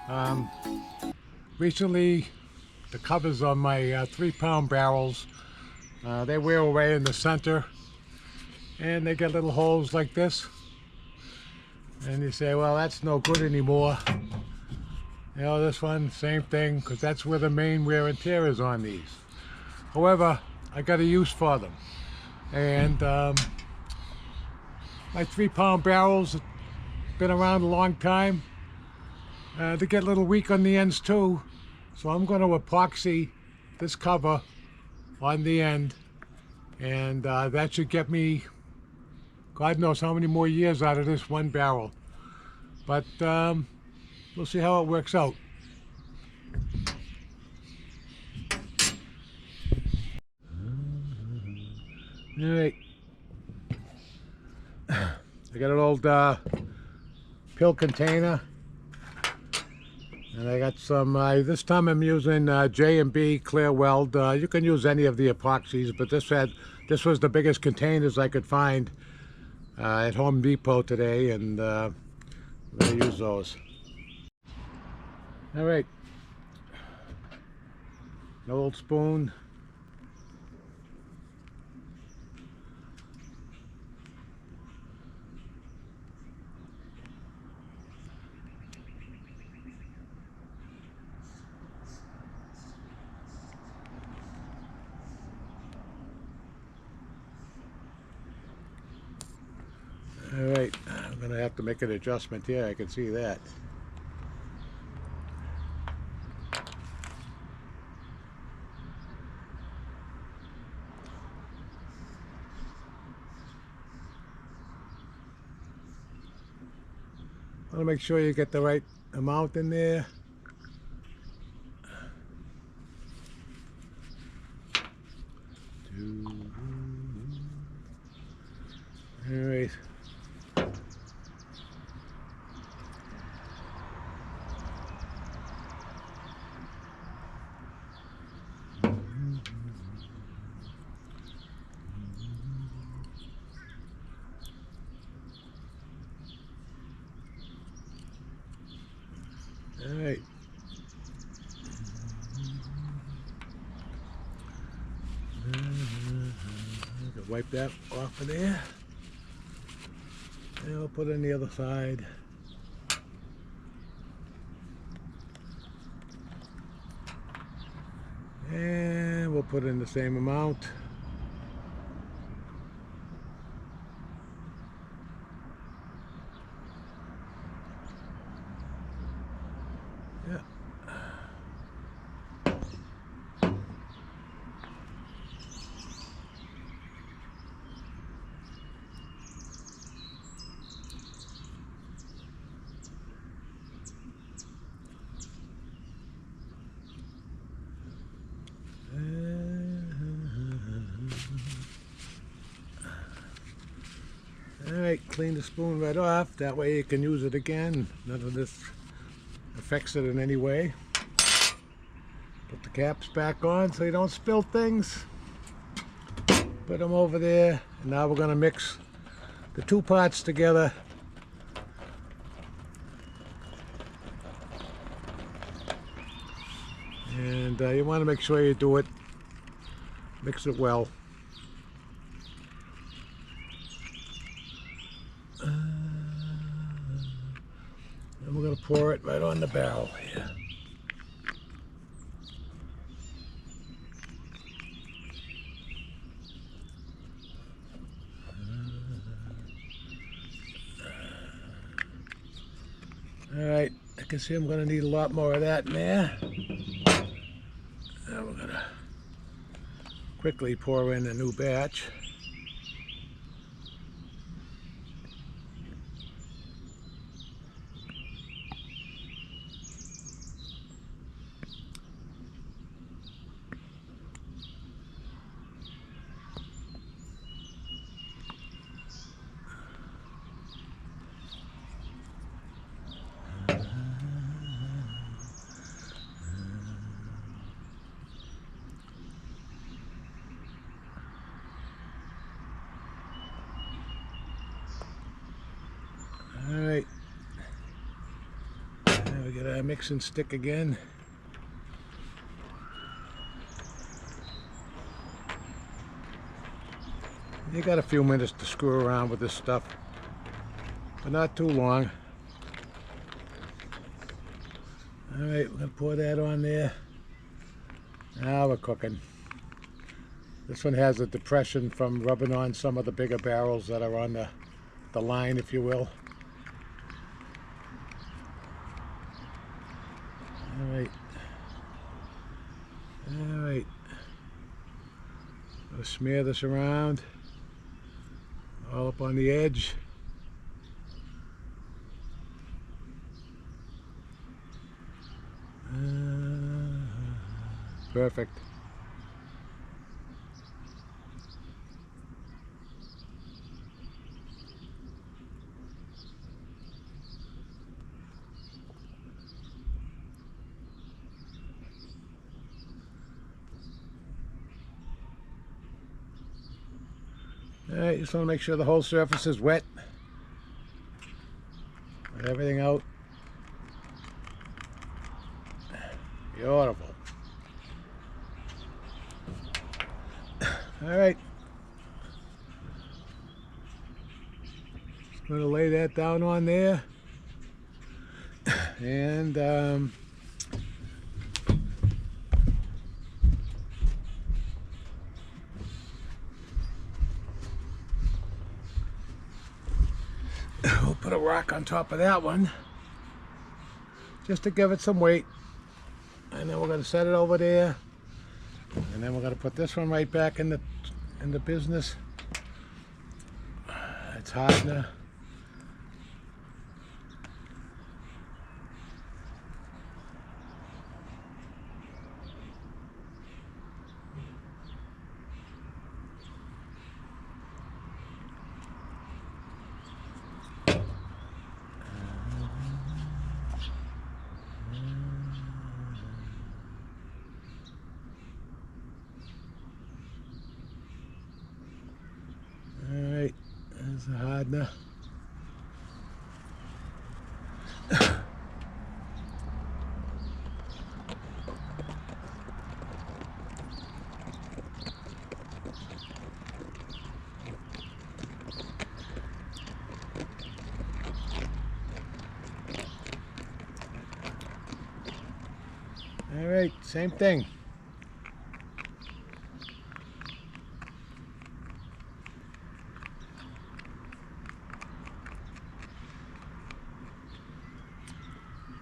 Um, Recently, the covers on my 3-pound barrels, they wear away in the center, and they get little holes like this. And you say, well, that's no good anymore. You know, this one, same thing, because that's where the main wear and tear is on these. However, I got a use for them. And my 3-pound barrels have been around a long time. They get a little weak on the ends too. So I'm going to epoxy this cover on the end. And that should get me God knows how many more years out of this one barrel. But we'll see how it works out. All right. I got an old pill container, and I got some. This time I'm using J&B Clear Weld. You can use any of the epoxies, but this was the biggest containers I could find at Home Depot today, and I'm going to use those. All right. An old spoon. All right, I'm going to have to make an adjustment here. I can see that. I want to make sure you get the right amount in there. All right. All right. Wipe that off of there. And I'll put it on the other side. And we'll put in the same amount. Yeah. Alright, clean the spoon right off. That way you can use it again. None of this affects it in any way. Put the caps back on so you don't spill things. Put them over there. And now we're going to mix the two parts together. And you want to make sure you do it. Mix it well. And we're going to pour it right on the barrel here. Alright, I can see I'm going to need a lot more of that in there. Now we're going to quickly pour in a new batch. Alright, there we get our mixing stick again. You got a few minutes to screw around with this stuff, but not too long. Alright, we're going to pour that on there. Now we're cooking. This one has a depression from rubbing on some of the bigger barrels that are on the line, if you will. Alright. Alright. I'll smear this around. All up on the edge. Perfect. Alright, just want to make sure the whole surface is wet. Get everything out. Beautiful. Alright. Just going to lay that down on there. And we'll put a rock on top of that one just to give it some weight. And then we're going to set it over there. And then we're going to put this one right back in the business. It's hardener. Alright, there's the hardener. Alright, same thing.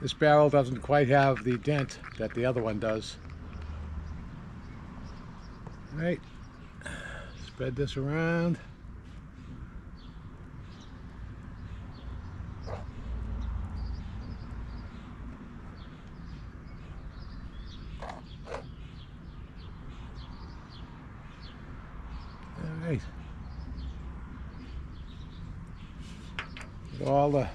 This barrel doesn't quite have the dent that the other one does. All right, spread this around. All right. Get all the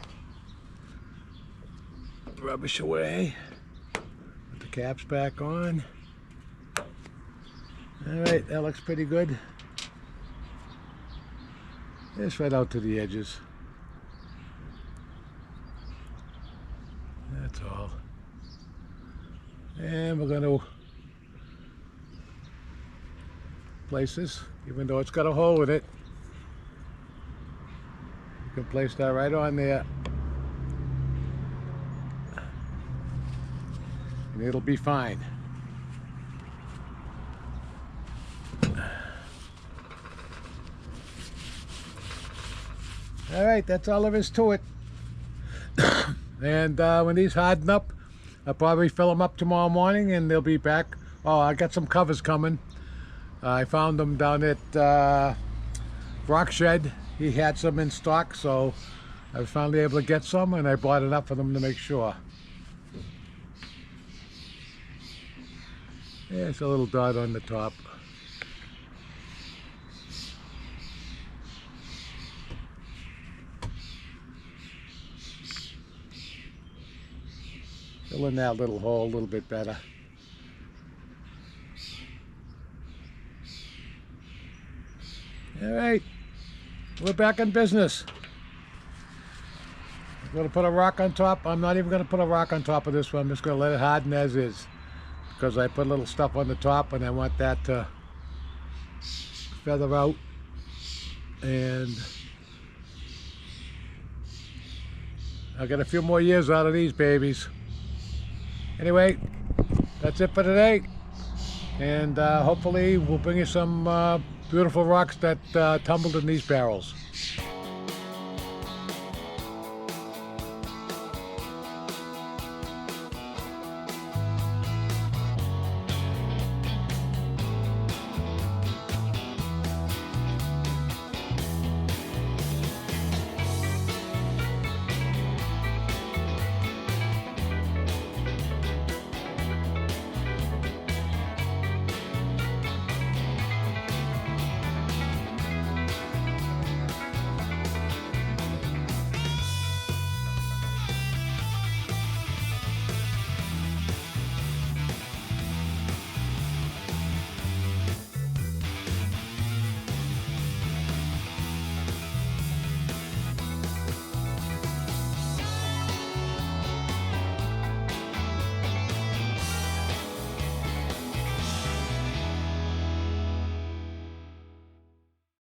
rubbish away. Put the caps back on. Alright, that looks pretty good. Just right out to the edges. That's all. And we're going to place this, even though it's got a hole in it. You can place that right on there. And it'll be fine. Alright, that's all there is to it. And when these harden up, I'll probably fill them up tomorrow morning and they'll be back. Oh, I got some covers coming. I found them down at Rock Shed. He had some in stock, so I was finally able to get some, and I bought enough for them to make sure. Yeah, it's a little dot on the top. Fill in that little hole a little bit better. All right, we're back in business. I'm going to put a rock on top. I'm not even going to put a rock on top of this one. I'm just going to let it harden as is, because I put a little stuff on the top and I want that to feather out. And I'll get a few more years out of these babies. Anyway, that's it for today. And hopefully we'll bring you some beautiful rocks that tumbled in these barrels.